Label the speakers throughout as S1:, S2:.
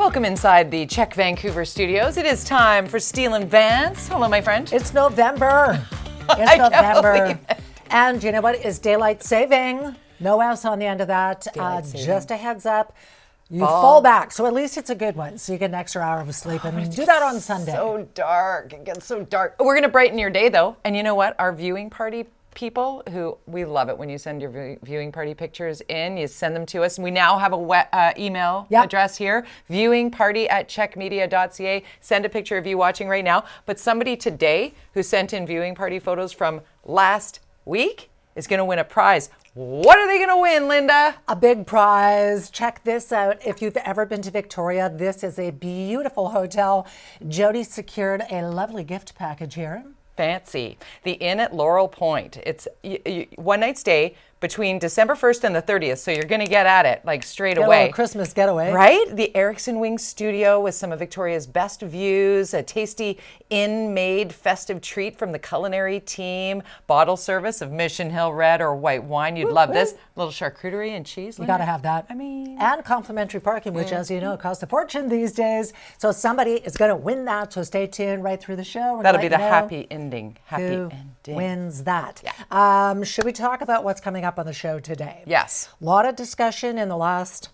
S1: Welcome inside the CHEK Vancouver studios. It is time for Steele and Vance. Hello, my friend.
S2: It's November. It's November. And you know what? It's daylight saving. No S on the end of that. Just a heads up. You fall back. So at least it's a good one. So you get an extra hour of sleep and do that on Sunday.
S1: So dark. It gets so dark. We're going to brighten your day, though. And you know what? Our viewing party people, who we love it when you send your viewing party pictures in, you send them to us. And we now have a email address here, viewingparty@chekmedia.ca. Send a picture of you watching right now. But somebody today who sent in viewing party photos from last week is going to win a prize. What are they going to win, Linda?
S2: A big prize. Check this out. If you've ever been to Victoria, this is a beautiful hotel. Jody secured a lovely gift package here.
S1: Fancy. The Inn at Laurel Point. It's one night stay between December 1st and the 30th, so you're going to get at it like straight away.
S2: A little Christmas getaway.
S1: Right? The Erickson Wing Studio with some of Victoria's best views, a tasty inn-made festive treat from the culinary team, bottle service of Mission Hill red or white wine. You'd love this. A little charcuterie and cheese.
S2: You got to have that.
S1: I mean.
S2: And complimentary parking, which, as you know, costs a fortune these days. So somebody is going to win that, so stay tuned right through the show.
S1: That'll be the happy ending. Happy ending.
S2: Wins that.
S1: Yeah.
S2: Should we talk about what's coming up on the show today?
S1: Yes.
S2: A lot of discussion in the last,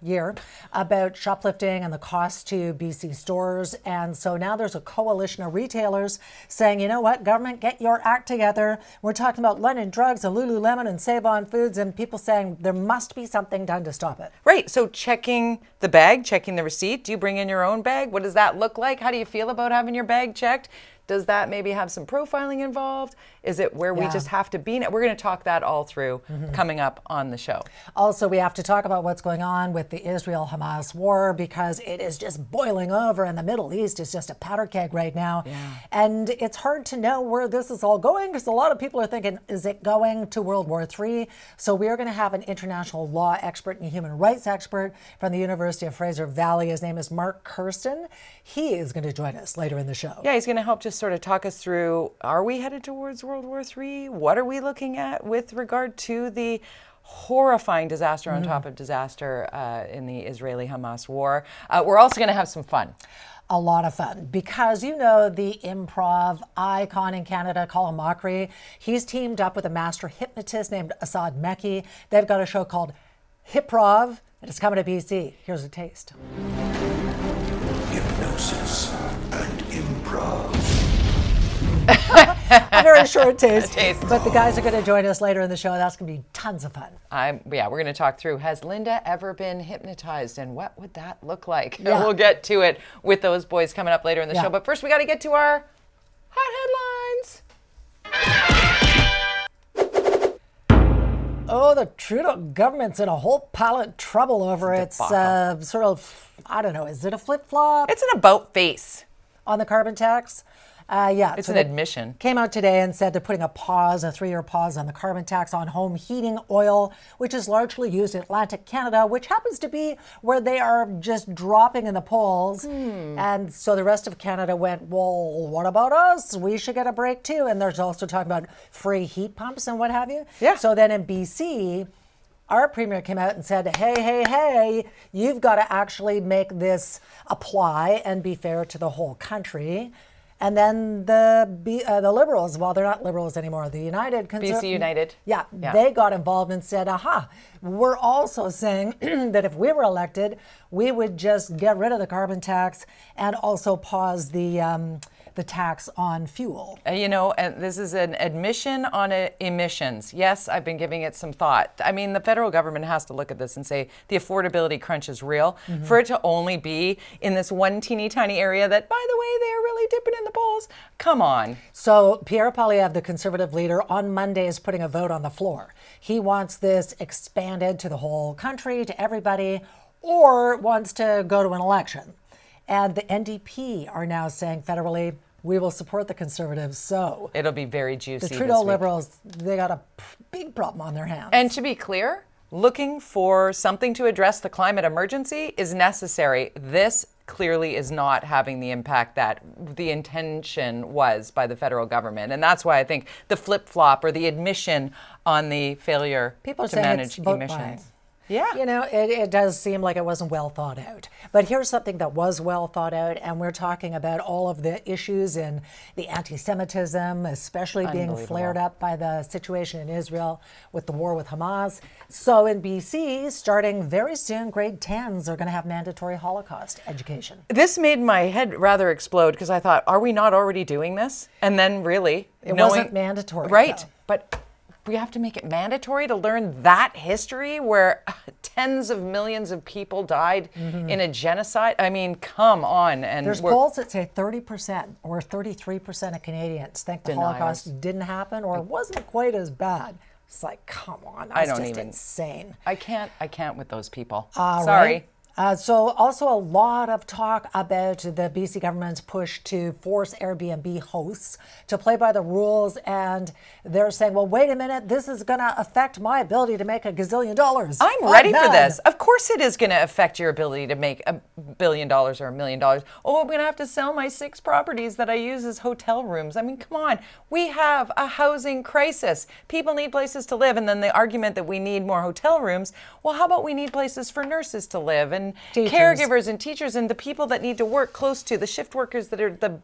S2: year about shoplifting and the cost to BC stores. And so now there's a coalition of retailers saying, you know what, government, get your act together. We're talking about London Drugs and Lululemon and Save On Foods, and people saying there must be something done to stop it.
S1: Right. So checking the bag, checking the receipt. Do you bring in your own bag? What does that look like? How do you feel about having your bag checked? Does that maybe have some profiling involved? Is it where we just have to be? We're going to talk that all through coming up on the show.
S2: Also, we have to talk about what's going on with the Israel-Hamas war, because it is just boiling over, and the Middle East is just a powder keg right now. Yeah. And it's hard to know where this is all going, because a lot of people are thinking, is it going to World War III? So we are going to have an international law expert and human rights expert from the University of Fraser Valley. His name is Mark Kirsten. He is going to join us later in the show.
S1: Yeah, he's going to help just sort of talk us through, are we headed towards World War III? What are we looking at with regard to the horrifying disaster on top of disaster in the Israeli-Hamas war? We're also going to have some fun.
S2: A lot of fun, because you know the improv icon in Canada, Colin Mockery. He's teamed up with a master hypnotist named Asad Mekki. They've got a show called Hiprov, and it's coming to BC. Here's a taste.
S3: Hypnosis and improv.
S2: A very short taste. But the guys are going to join us later in the show. That's going to be tons of fun.
S1: We're going to talk through, has Linda ever been hypnotized, and what would that look like?
S2: Yeah.
S1: We'll get to it with those boys coming up later in the show. But first, we got to get to our hot headlines.
S2: Oh, the Trudeau government's in a whole pile of trouble over its sort of, I don't know, is it a flip-flop?
S1: It's an about-face.
S2: On the carbon tax?
S1: It's an admission.
S2: Came out today and said they're putting a 3-year pause on the carbon tax on home heating oil, which is largely used in Atlantic Canada, which happens to be where they are just dropping in the polls. And so the rest of Canada went, well, what about us? We should get a break too. And there's also talking about free heat pumps and what have you.
S1: Yeah.
S2: So then in BC, our premier came out and said, hey, you've got to actually make this apply and be fair to the whole country. And then the Liberals, well, they're not Liberals anymore, the United
S1: BC United.
S2: Yeah, they got involved and said, we're also saying that if we were elected, we would just get rid of the carbon tax and also pause the tax on fuel.
S1: And this is an admission on emissions. Yes, I've been giving it some thought. I mean, the federal government has to look at this and say the affordability crunch is real. For it to only be in this one teeny tiny area that, by the way, they're really dipping in the polls. Come on.
S2: So Pierre Poilievre, the Conservative leader, on Monday is putting a vote on the floor. He wants this expanded to the whole country, to everybody, or wants to go to an election. And the NDP are now saying federally, we will support the Conservatives. So
S1: it'll be very juicy.
S2: The Trudeau Liberals, they got a big problem on their hands.
S1: And to be clear, looking for something to address the climate emergency is necessary. This clearly is not having the impact that the intention was by the federal government. And that's why I think the flip-flop or the admission on the failure to manage emissions. Yeah.
S2: You know, it does seem like it wasn't well thought out. But here's something that was well thought out, and we're talking about all of the issues in the anti-Semitism, especially being flared up by the situation in Israel with the war with Hamas. So in BC, starting very soon, grade 10s are going to have mandatory Holocaust education.
S1: This made my head rather explode because I thought, are we not already doing this? And then really,
S2: It wasn't mandatory.
S1: Right.
S2: Though.
S1: But we have to make it mandatory to learn that history where tens of millions of people died in a genocide. I mean, come on. And
S2: there's polls that say 30% or 33% of Canadians think the Holocaust didn't happen or wasn't quite as bad. It's like, come on, that's just insane.
S1: I can't with those people.
S2: Sorry.
S1: Right.
S2: So also a lot of talk about the BC government's push to force Airbnb hosts to play by the rules. And they're saying, well, wait a minute, this is going to affect my ability to make $1 gazillion.
S1: I'm ready for this. Of course it is going to affect your ability to make $1 billion or $1 million. Oh, I'm going to have to sell my 6 properties that I use as hotel rooms. I mean, come on. We have a housing crisis. People need places to live. And then the argument that we need more hotel rooms. Well, how about we need places for nurses to live and caregivers and teachers and the people that need to work close to the shift workers that are the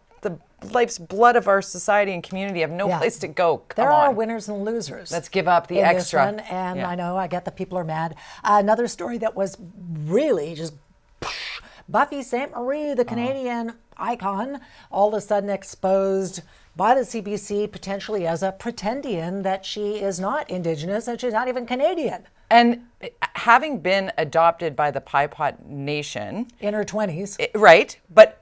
S1: life's blood of our society and community have no place to go.
S2: There are winners and losers.
S1: Let's give up the extra.
S2: This one, and I know, I get that people are mad. Another story that was really just Buffy St. Marie, the Canadian icon, all of a sudden exposed by the CBC potentially as a pretendian that she is not Indigenous and she's not even Canadian.
S1: And having been adopted by the Pipot Nation.
S2: In her 20s.
S1: Right. But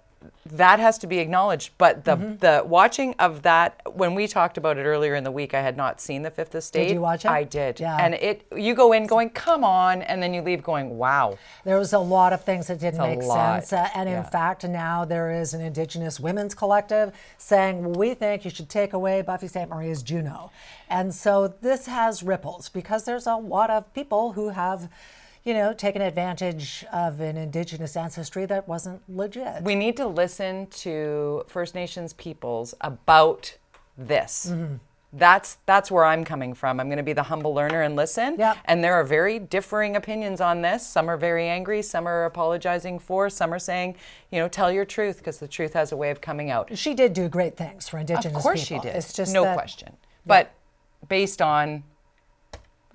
S1: that has to be acknowledged. But the watching of that, when we talked about it earlier in the week, I had not seen The Fifth Estate.
S2: Did you watch it?
S1: I did.
S2: Yeah.
S1: And you go in going, come on, and then you leave going, wow.
S2: There was a lot of things that didn't make sense. And in fact, now there is an Indigenous women's collective saying, well, we think you should take away Buffy St. Marie's Juno. And so this has ripples because there's a lot of people who have taken advantage of an Indigenous ancestry that wasn't legit.
S1: We need to listen to First Nations peoples about this. That's where I'm coming from. I'm going to be the humble learner and listen.
S2: Yep.
S1: And there are very differing opinions on this. Some are very angry. Some are apologizing for. Some are saying, tell your truth because the truth has a way of coming out.
S2: She did do great things for Indigenous people.
S1: Of course she did.
S2: It's just
S1: no question. But based on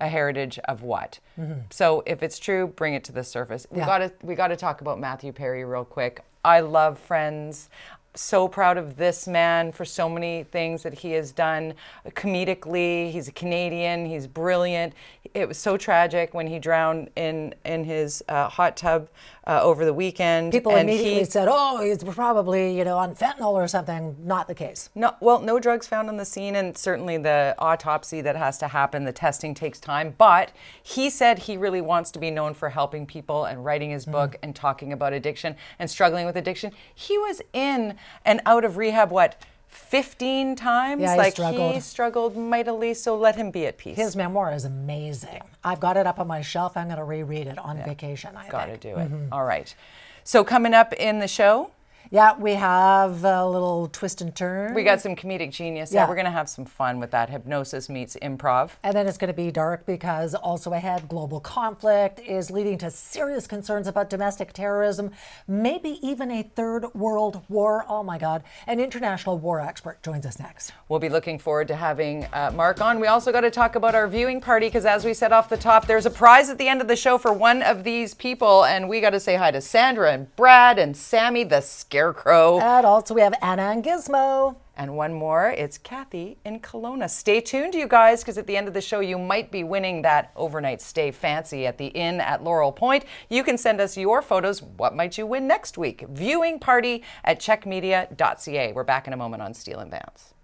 S1: a heritage of what? So if it's true, bring it to the surface. We got to talk about Matthew Perry real quick. I love Friends. So proud of this man for so many things that he has done comedically. He's a Canadian. He's brilliant. It was so tragic when he drowned in his hot tub over the weekend.
S2: People immediately said, "Oh, he's probably on fentanyl or something." Not the case.
S1: No drugs found on the scene, and certainly the autopsy that has to happen. The testing takes time, but he said he really wants to be known for helping people and writing his book and talking about addiction and struggling with addiction. He was in and out of rehab, 15 times?
S2: Yeah,
S1: he struggled mightily, so let him be at peace.
S2: His memoir is amazing. I've got it up on my shelf. I'm going to reread it on vacation, I think.
S1: Got to do it. All right. So coming up in the show?
S2: Yeah, we have a little twist and turn.
S1: We got some comedic genius. Yeah, we're going to have some fun with that. Hypnosis meets improv.
S2: And then it's going to be dark because also ahead, global conflict is leading to serious concerns about domestic terrorism, maybe even a third world war. Oh my God. An international war expert joins us next.
S1: We'll be looking forward to having Mark on. We also got to talk about our viewing party because as we said off the top, there's a prize at the end of the show for one of these people. And we got to say hi to Sandra and Brad and Sammy the Scarecrow.
S2: And also we have Anna and Gizmo.
S1: And one more, it's Kathy in Kelowna. Stay tuned, you guys, because at the end of the show, you might be winning that overnight stay fancy at the Inn at Laurel Point. You can send us your photos. What might you win next week? Viewing party at checkmedia.ca. We're back in a moment on Steel and Vance.